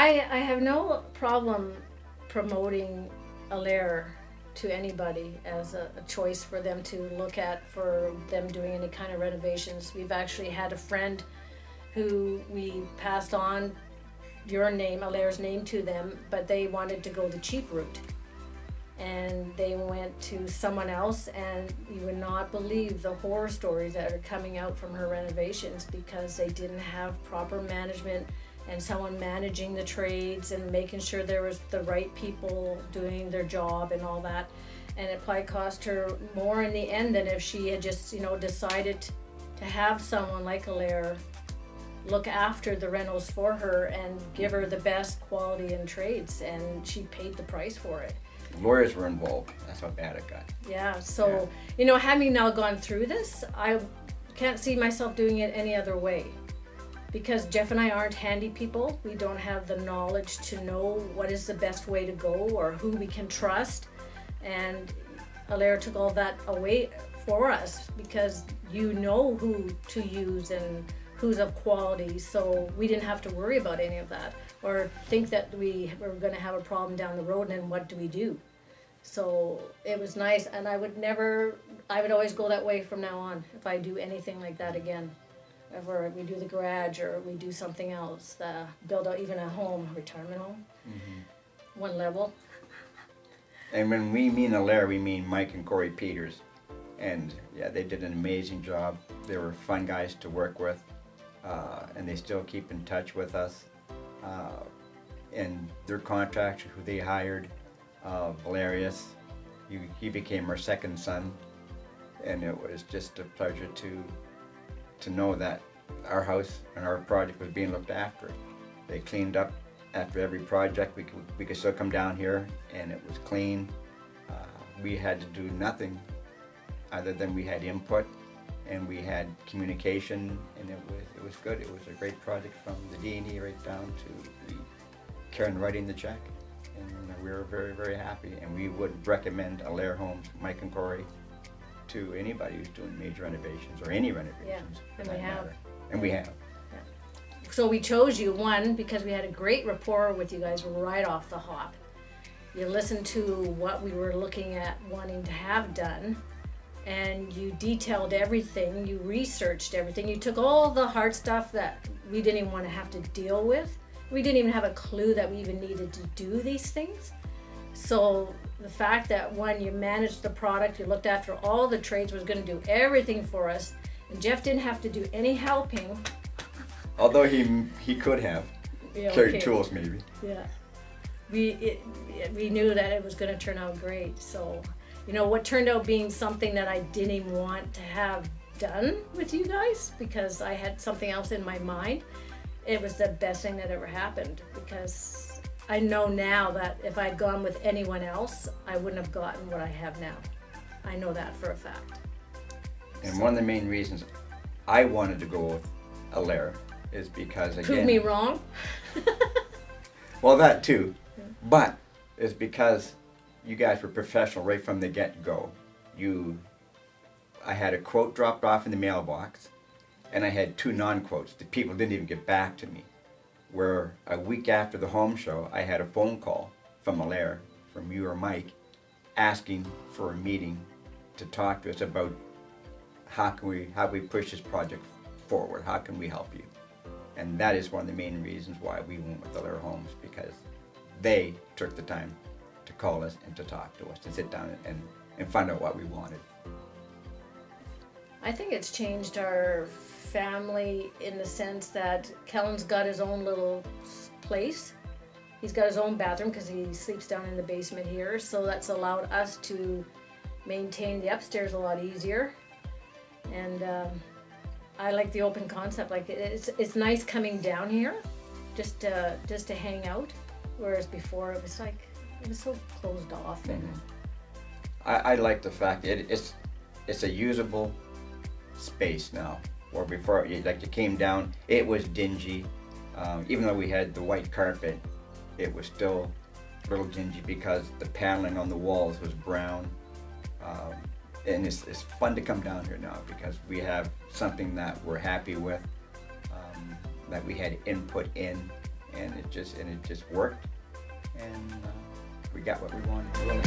I have no problem promoting Alair to anybody as a choice for them to look at for them doing any kind of renovations. We've actually had a friend who we passed on your name, Alair's name, to them, but they wanted to go the cheap route. And they went to someone else, and you would not believe the horror stories that are coming out from her renovations because they didn't have proper management and someone managing the trades and making sure there was the right people doing their job and all that. And it probably cost her more in the end than if she had just, decided to have someone like Alair look after the rentals for her and give her the best quality in trades, and she paid the price for it. Lawyers were involved. That's how bad it got. Yeah, so, having now gone through this, I can't see myself doing it any other way. Because Jeff and I aren't handy people. We don't have the knowledge to know what is the best way to go or who we can trust. And Alair took all that away for us because you know who to use and who's of quality. So we didn't have to worry about any of that or think that we were going to have a problem down the road and then what do we do? So it was nice, and I would always go that way from now on if I do anything like that again. Or we do the garage or we do something else, build out even a home, retirement home, one level. And when we mean Alair, we mean Mike and Corey Peters. And yeah, they did an amazing job. They were fun guys to work with, and they still keep in touch with us. And their contractor who they hired, Valerius, he became our second son, and it was just a pleasure to know that our house and our project was being looked after. They cleaned up after every project. We could still come down here and it was clean. We had to do nothing other than we had input and we had communication, and it was good. It was a great project from the D&E right down to the Karen writing the check, and we were very, very happy. And we would recommend Alair Homes, Mike and Corey, to anybody who's doing major renovations or any renovations. And we have. And we have. Yeah. So we chose you, one, because we had a great rapport with you guys right off the hop. You listened to what we were looking at wanting to have done, and you detailed everything, you researched everything, you took all the hard stuff that we didn't even want to have to deal with. We didn't even have a clue that we even needed to do these things. So the fact that, one, you managed the product, you looked after all the trades, was going to do everything for us, and Jeff didn't have to do any helping. Although he could have carried tools maybe. Yeah. We knew that it was going to turn out great. So, what turned out being something that I didn't even want to have done with you guys because I had something else in my mind, it was the best thing that ever happened, because I know now that if I'd gone with anyone else, I wouldn't have gotten what I have now. I know that for a fact. And one of the main reasons I wanted to go with Alair is because, again... Prove me wrong? Well, that too. But it's because you guys were professional right from the get-go. I had a quote dropped off in the mailbox, and I had 2 non-quotes. The people didn't even get back to me. Where a week after the home show, I had a phone call from Alair, from you or Mike, asking for a meeting to talk to us about how we push this project forward, how can we help you? And that is one of the main reasons why we went with Alair Homes, because they took the time to call us and to talk to us, to sit down and find out what we wanted. I think it's changed our family in the sense that Kellen's got his own little place. He's got his own bathroom because he sleeps down in the basement here, so that's allowed us to maintain the upstairs a lot easier. And I like the open concept. Like it's nice coming down here just to hang out, whereas before it was so closed off. And I like the fact that it's a usable space now. Or before, you came down, it was dingy. Even though we had the white carpet, it was still a little dingy because the paneling on the walls was brown. And it's fun to come down here now because we have something that we're happy with, that we had input in, and it just worked, and we got what we wanted. Really.